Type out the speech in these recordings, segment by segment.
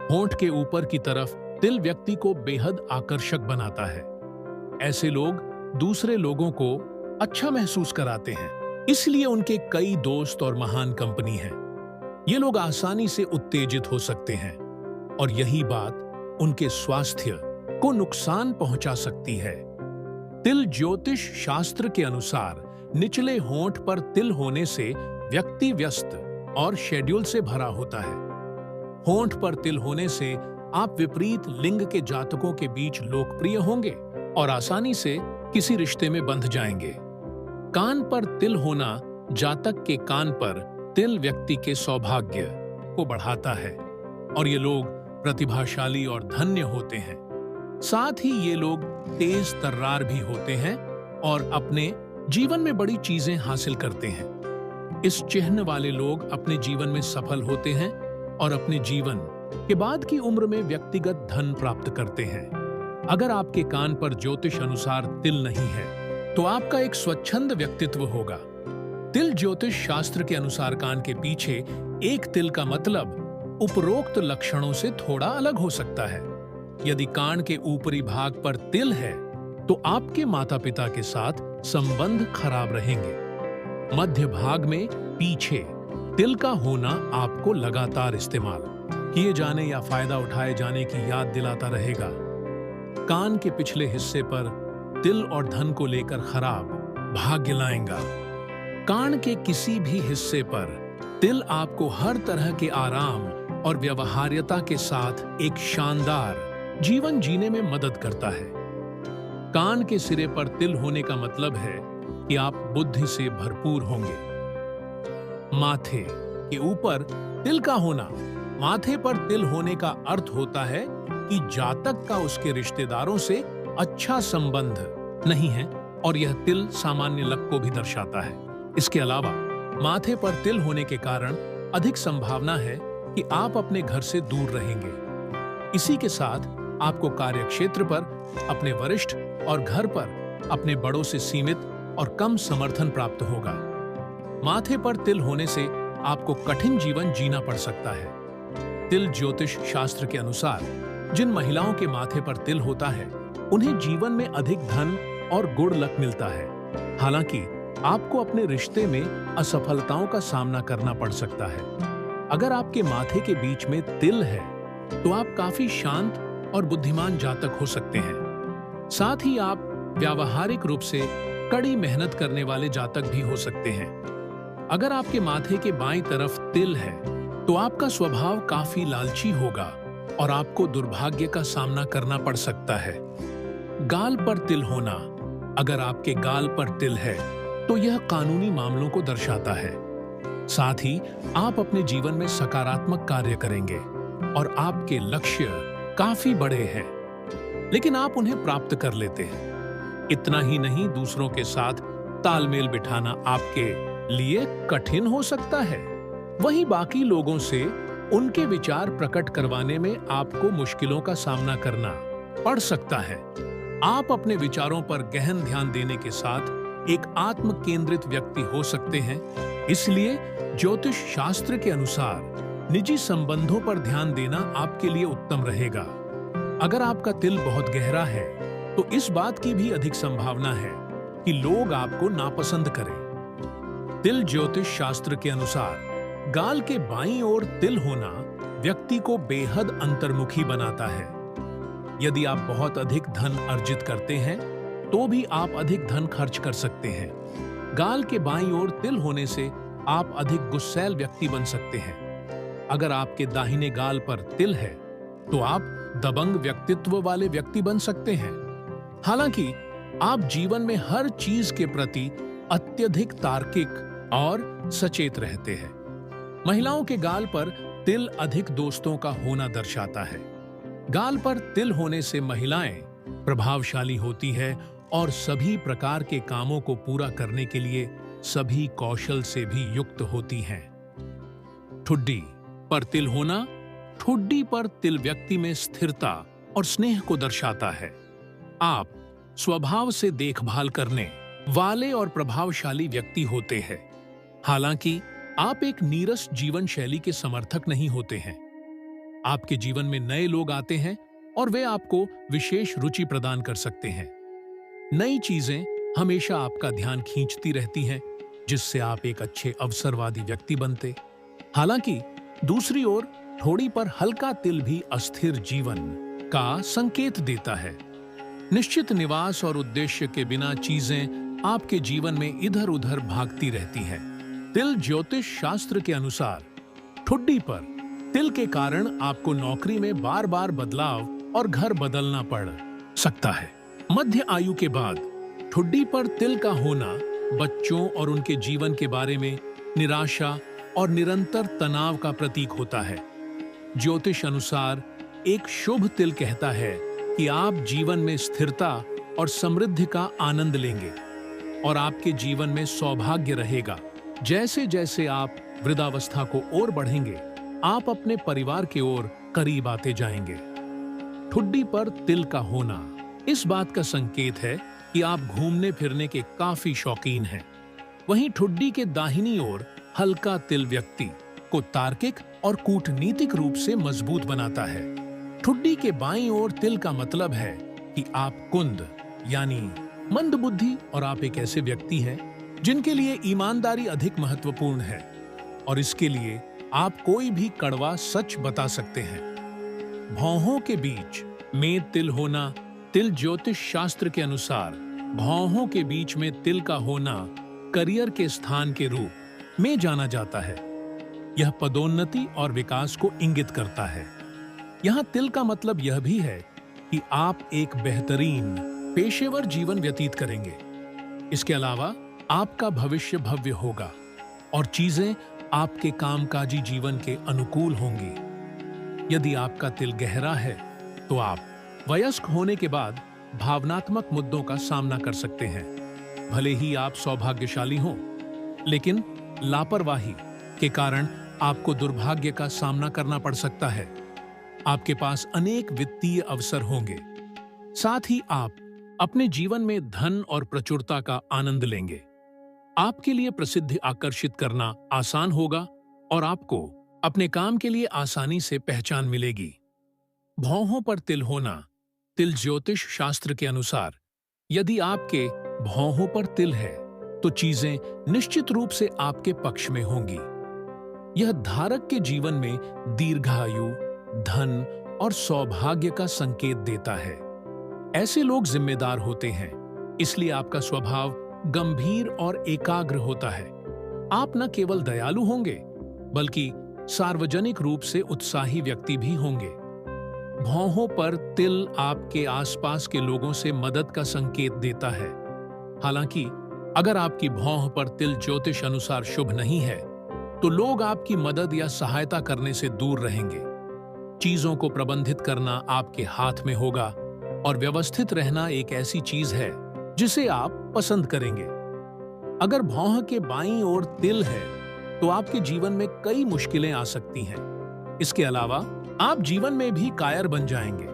होंठ के ऊपर की तरफ तिल व्यक्ति को बेहद आकर्षक बनाता है। ऐसे लोग दूसरे लोगों को अच्छा महसूस कराते हैं, इसलिए उनके कई दोस्त और महान कंपनी हैं। ये लोग आसानी से उत्तेजित हो सकते हैं और यही बात उनके स्वास्थ्य को नुकसान पहुंचा सकती है। तिल ज्योतिष शास्त्र के अनुसार निचले होंठ पर तिल होने से व्यक्ति व्यस्त और शेड्यूल से भरा होता है। होंठ पर तिल होने से आप विपरीत लिंग के जातकों के बीच लोकप्रिय होंगे और आसानी से किसी रिश्ते में बंध जाएंगे। कान पर तिल होना जातक के कान पर तिल व्यक्ति के सौभाग्य को बढ़ाता है और ये लोग प्रतिभाशाली और धन्य होते हैं। साथ ही ये लोग तेज तर्रार भी होते हैं और अपने जीवन में बड़ी चीजें हासिल करते हैं। इस चिन्ह वाले लोग अपने जीवन में सफल होते हैं और अपने जीवन के बाद की उम्र में व्यक्तिगत धन प्राप्त करते हैं। अगर आपके कान पर ज्योतिष अनुसार तिल नहीं है तो आपका एक स्वच्छंद व्यक्तित्व होगा। तिल ज्योतिष शास्त्र के अनुसार कान के पीछे एक तिल का मतलब उपरोक्त लक्षणों से थोड़ा अलग हो सकता है। यदि कान के ऊपरी भाग पर तिल है तो आपके माता पिता के साथ संबंध खराब रहेंगे। मध्य भाग में पीछे तिल का होना आपको लगातार इस्तेमाल किए जाने या फायदा उठाए जाने की याद दिलाता रहेगा। कान के पिछले हिस्से पर तिल और धन को लेकर खराब भाग्य लाएगा। कान के किसी भी हिस्से पर तिल आपको हर तरह के आराम और व्यवहार्यता के साथ एक शानदार जीवन जीने में मदद करता है। कान के सिरे पर तिल होने का मतलब है कि आप बुद्धि से भरपूर होंगे। माथे के ऊपर तिल का होना, माथे पर तिल होने का अर्थ होता है कि जातक का उसके रिश्तेदारों से अच्छा संबंध नहीं है और यह तिल सामान्य लक को भी दर्शाता है। इसके अलावा माथे पर तिल होने के कारण अधिक संभावना है कि आप अपने घर से दूर रहेंगे। इसी के साथ आपको कार्यक्षेत्र पर अपने वरिष्ठ और घर पर अपने बड़ों से सीमित और कम समर्थन प्राप्त होगा। माथे पर तिल होने से आपको कठिन जीवन जीना पड़ सकता है। तिल ज्योतिष शास्त्र के अनुसार जिन महिलाओं के माथे पर तिल होता है उन्हें जीवन में अधिक धन और गुड लक मिलता है। हालांकि आपको अपने रिश्ते में असफलताओं का सामना करना पड़ सकता है। अगर आपके माथे के बीच में तिल है तो आप काफी शांत और बुद्धिमान जातक हो सकते हैं। साथ ही आप व्यावहारिक रूप से कड़ी मेहनत करने वाले जातक भी हो सकते हैं। अगर आपके माथे के बाईं तरफ तिल है तो आपका स्वभाव काफी लालची होगा और आपको दुर्भाग्य का सामना करना पड़ सकता है। गाल पर तिल होना, अगर आपके गाल पर तिल है तो यह कानूनी मामलों को दर्शाता है। साथ ही आप अपने जीवन में सकारात्मक कार्य करेंगे और आपके लक्ष्य काफी बड़े हैं, लेकिन आप उन्हें प्राप्त कर लेते हैं। इतना ही नहीं, दूसरों के साथ तालमेल बिठाना आपके लिए कठिन हो सकता है। वहीं बाकी लोगों से उनके विचार प्रकट करवाने में आपको मुश्किलों का सामना करना पड़ सकता है। आप अपने विचारों पर गहन ध्यान देने के साथ एक आत्म केंद्रित व्यक्ति हो सकते हैं। इसलिए ज्योतिष शास्त्र के अनुसार निजी संबंधों पर ध्यान देना आपके लिए उत्तम रहेगा। अगर आपका तिल बहुत गहरा है तो इस बात की भी अधिक संभावना है कि लोग आपको नापसंद करें। तिल ज्योतिष शास्त्र के अनुसार गाल के बाईं ओर तिल होना व्यक्ति को बेहद अंतर्मुखी बनाता है। यदि आप बहुत अधिक धन अर्जित करते हैं तो भी आप अधिक धन खर्च कर सकते हैं। गाल के बाईं ओर तिल होने से आप अधिक गुस्सैल व्यक्ति बन सकते हैं। अगर आपके दाहिने गाल पर तिल है तो आप दबंग व्यक्तित्व वाले व्यक्ति बन सकते हैं। हालांकि आप जीवन में हर चीज के प्रति अत्यधिक तार्किक और सचेत रहते हैं। महिलाओं के गाल पर तिल अधिक दोस्तों का होना दर्शाता है। गाल पर तिल होने से महिलाएं प्रभावशाली होती है और सभी प्रकार के कामों को पूरा करने के लिए सभी कौशल से भी युक्त होती हैं। ठुड्डी पर तिल होना, ठुड्डी पर तिल व्यक्ति में स्थिरता और स्नेह को दर्शाता है। आप स्वभाव से देखभाल करने वाले और प्रभावशाली व्यक्ति होते हैं। हालांकि आप एक नीरस जीवन शैली के समर्थक नहीं होते हैं। आपके जीवन में नए लोग आते हैं और वे आपको विशेष रुचि प्रदान कर सकते हैं। नई चीजें हमेशा आपका ध्यान खींचती रहती हैं, जिससे आप एक अच्छे अवसरवादी व्यक्ति बनते। हालांकि दूसरी ओर ठोड़ी पर हल्का तिल भी अस्थिर जीवन का संकेत देता है। निश्चित निवास और उद्देश्य के बिना चीजें आपके जीवन में इधर उधर भागती रहती हैं। तिल ज्योतिष शास्त्र के अनुसार ठुड्डी पर तिल के कारण आपको नौकरी में बार बार बदलाव और घर बदलना पड़ सकता है। मध्य आयु के बाद ठुड्डी पर तिल का होना बच्चों और उनके जीवन के बारे में निराशा और निरंतर तनाव का प्रतीक होता है। ज्योतिष अनुसार एक शुभ तिल कहता है कि आप जीवन में स्थिरता और समृद्धि का आनंद लेंगे और आपके जीवन में सौभाग्य रहेगा। जैसे जैसे आप वृद्धावस्था को ओर बढ़ेंगे, आप अपने परिवार के ओर करीब आते जाएंगे। ठुड्डी पर तिल का होना इस बात का संकेत है कि आप घूमने फिरने के काफी शौकीन हैं। वहीं ठुड्डी के दाहिनी ओर हल्का तिल व्यक्ति को तार्किक और कूटनीतिक रूप से मजबूत बनाता है। ठुड्डी के बाईं ओर तिल का मतलब है कि आप कुंद यानी मंदबुद्धि और आप एक ऐसे व्यक्ति हैं जिनके लिए ईमानदारी अधिक महत्वपूर्ण है और इसके लिए आप कोई भी कड़वा सच बता सकते हैं। भौहों के बीच में तिल होना, तिल ज्योतिष शास्त्र के अनुसार भौहों के बीच में तिल का होना करियर के स्थान के रूप में जाना जाता है। यह पदोन्नति और विकास को इंगित करता है। यहाँ तिल का मतलब यह भी है कि आप एक बेहतरीन पेशेवर जीवन व्यतीत करेंगे। इसके अलावा आपका भविष्य भव्य होगा और चीजें आपके कामकाजी जीवन के अनुकूल होंगी। यदि आपका तिल गहरा है तो आप वयस्क होने के बाद भावनात्मक मुद्दों का सामना कर सकते हैं। भले ही आप सौभाग्यशाली हों, लेकिन लापरवाही के कारण आपको दुर्भाग्य का सामना करना पड़ सकता है। आपके पास अनेक वित्तीय अवसर होंगे। साथ ही आप अपने जीवन में धन और प्रचुरता का आनंद लेंगे। आपके लिए प्रसिद्धि आकर्षित करना आसान होगा और आपको अपने काम के लिए आसानी से पहचान मिलेगी। भौहों पर तिल होना, तिल ज्योतिष शास्त्र के अनुसार यदि आपके भौहों पर तिल है तो चीजें निश्चित रूप से आपके पक्ष में होंगी। यह धारक के जीवन में दीर्घायु, धन और सौभाग्य का संकेत देता है। ऐसे लोग जिम्मेदार होते हैं, इसलिए आपका स्वभाव गंभीर और एकाग्र होता है। आप न केवल दयालु होंगे, बल्कि सार्वजनिक रूप से उत्साही व्यक्ति भी होंगे। भौहों पर तिल आपके आसपास के लोगों से मदद का संकेत देता है। हालांकि अगर आपकी भौं पर तिल ज्योतिष अनुसार शुभ नहीं है, तो लोग आपकी मदद या सहायता करने से दूर रहेंगे। चीजों को प्रबंधित करना आपके हाथ में होगा और व्यवस्थित रहना एक ऐसी चीज है जिसे आप पसंद करेंगे। अगर भौं के बाईं ओर तिल है तो आपके जीवन में कई मुश्किलें आ सकती हैं। इसके अलावा आप जीवन में भी कायर बन जाएंगे।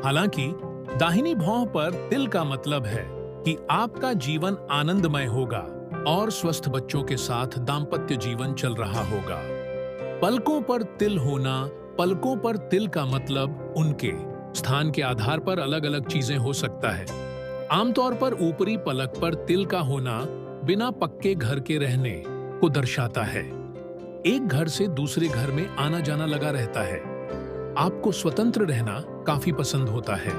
हालांकि दाहिनी भौं पर तिल का मतलब है कि आपका जीवन आनंदमय होगा और स्वस्थ बच्चों के साथ दाम्पत्य जीवन चल रहा होगा। पलकों पर तिल होना, पलकों पर तिल का मतलब उनके स्थान के आधार पर अलग अलग चीजें हो सकता है। आमतौर पर ऊपरी पलक पर तिल का होना बिना पक्के घर के रहने को दर्शाता है। एक घर से दूसरे घर में आना जाना लगा रहता है। आपको स्वतंत्र रहना काफी पसंद होता है।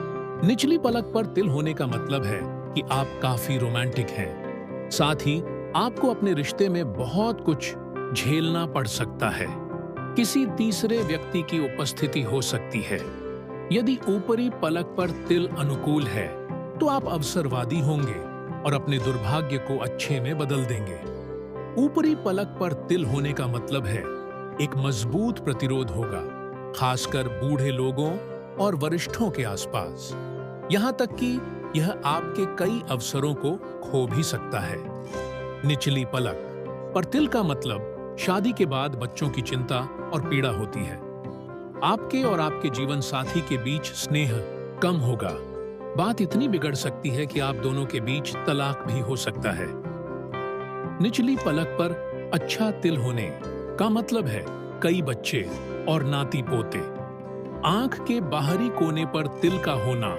निचली पलक पर तिल होने का मतलब है कि आप काफी रोमांटिक हैं। साथ ही आपको अपने रिश्ते में बहुत कुछ झेलना पड़ सकता है। किसी तीसरे व्यक्ति की उपस्थिति हो सकती है। यदि ऊपरी पलक पर तिल अनुकूल है तो आप अवसरवादी होंगे और अपने दुर्भाग्य को अच्छे में बदल देंगे। ऊपरी पलक पर तिल होने का मतलब है एक मजबूत प्रतिरोध होगा, खासकर बूढ़े लोगों और वरिष्ठों के आसपास। यहाँ तक कि यह आपके कई अवसरों को खो भी सकता है। निचली पलक पर तिल का मतलब शादी के बाद बच्चों की चिंता और पीड़ा होती है। आपके और आपके जीवन साथी के बीच स्नेह कम होगा। बात इतनी बिगड़ सकती है कि आप दोनों के बीच तलाक भी हो सकता है। निचली पलक पर अच्छा तिल होने का मतलब है कई बच्चे और नाती पोते। आंख के बाहरी कोने पर तिल का होना।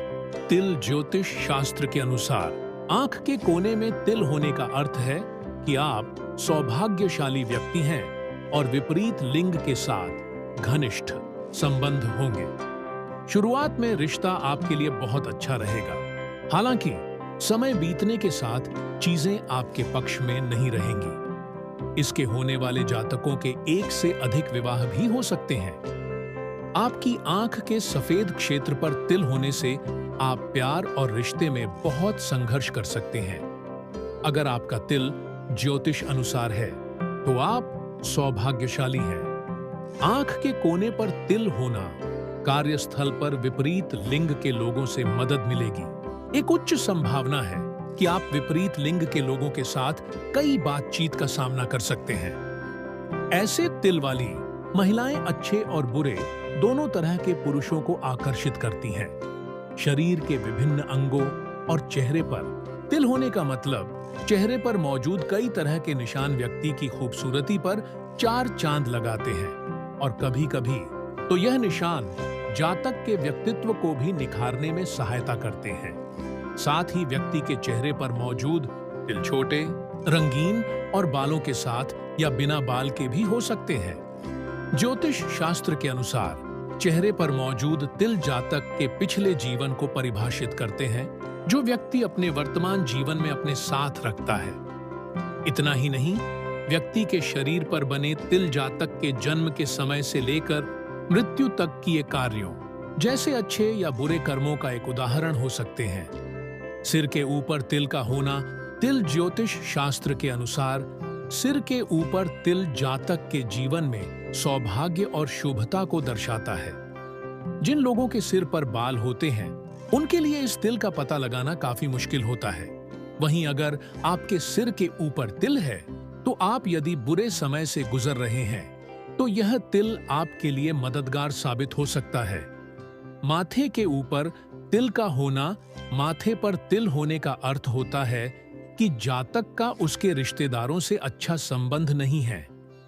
तिल ज्योतिष शास्त्र के अनुसार आंख के कोने में तिल होने का अर्थ है कि आप सौभाग्यशाली व्यक्ति हैं और विपरीत लिंग के साथ घनिष्ठ संबंध होंगे। शुरुआत में रिश्ता आपके लिए बहुत अच्छा रहेगा, हालांकि समय बीतने के साथ चीजें आपके पक्ष में नहीं रहेंगी। इसके होने वाले जातकों के एक से अधिक विवाह भी हो सकते हैं। आपकी आंख के सफेद क्षेत्र पर तिल होने से आप प्यार और रिश्ते में बहुत संघर्ष कर सकते हैं। अगर आपका तिल ज्योतिष अनुसार है तो आप सौभाग्यशाली हैं। आंख के कोने पर तिल होना कार्यस्थल पर विपरीत लिंग के लोगों से मदद मिलेगी। एक उच्च संभावना है कि आप विपरीत लिंग के लोगों के साथ कई बातचीत का सामना कर सकते हैं। ऐसे तिल वाली महिलाएं अच्छे और बुरे दोनों तरह के पुरुषों को आकर्षित करती हैं। शरीर के विभिन्न अंगों और चेहरे पर तिल होने का मतलब चेहरे पर मौजूद कई तरह के निशान व्यक्ति की खूबसूरती पर चार चांद लगाते हैं और कभी-कभी तो यह निशान जातक के व्यक्तित्व को भी निखारने में सहायता करते हैं। साथ ही व्यक्ति के चेहरे पर मौजूद तिल छोटे, रंगीन और बालों के साथ या बिना बाल के भी हो सकते हैं। ज्योतिष शास्त्र के अनुसार चेहरे पर मौजूद तिल जातक के पिछले जीवन को परिभाषित करते हैं, जो व्यक्ति अपने वर्तमान जीवन में अपने साथ रखता है। इतना ही नहीं, व्यक्ति के शरीर पर बने तिल जातक के जन्म के समय से लेकर मृत्यु तक किए कार्यों जैसे अच्छे या बुरे कर्मों का एक उदाहरण हो सकते हैं। सिर के ऊपर तिल का होना तिल ज्योतिष शास्त्र के अनुसार सिर के ऊपर तिल जातक के जीवन में सौभाग्य और शुभता को दर्शाता है। जिन लोगों के सिर पर बाल होते हैं उनके लिए इस तिल का पता लगाना काफी मुश्किल होता है। वहीं अगर आपके सिर के ऊपर तिल है तो आप यदि बुरे समय से गुजर रहे हैं तो यह तिल आपके लिए मददगार साबित हो सकता है। माथे के ऊपर तिल का होना माथे पर तिल होने का अर्थ होता है कि जातक का उसके रिश्तेदारों से अच्छा संबंध नहीं है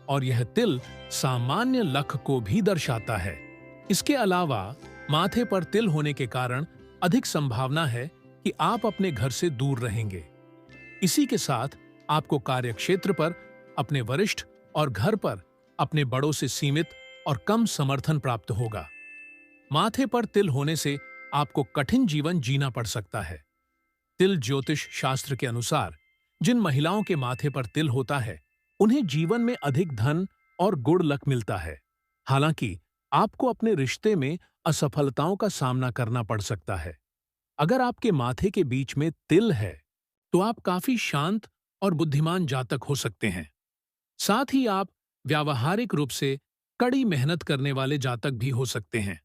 और यह तिल सामान्य लख को भी दर्शाता है। इसके अलावा माथे पर तिल होने के कारण अधिक संभावना है कि आप अपने घर से दूर रहेंगे। इसी के साथ आपको कार्यक्षेत्र पर अपने वरिष्ठ और घर पर अपने बड़ों से सीमित और कम समर्थन प्राप्त होगा। माथे पर तिल होने से आपको कठिन जीवन जीना पड़ सकता है। तिल ज्योतिष शास्त्र के अनुसार जिन महिलाओं के माथे पर तिल होता है उन्हें जीवन में अधिक धन और गुड लक मिलता है। हालांकि आपको अपने रिश्ते में असफलताओं का सामना करना पड़ सकता है। अगर आपके माथे के बीच में तिल है तो आप काफी शांत और बुद्धिमान जातक हो सकते हैं। साथ ही आप व्यावहारिक रूप से कड़ी मेहनत करने वाले जातक भी हो सकते हैं।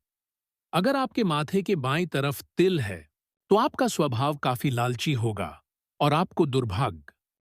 अगर आपके माथे के बाईं तरफ तिल है तो आपका स्वभाव काफी लालची होगा और आपको दुर्भाग्य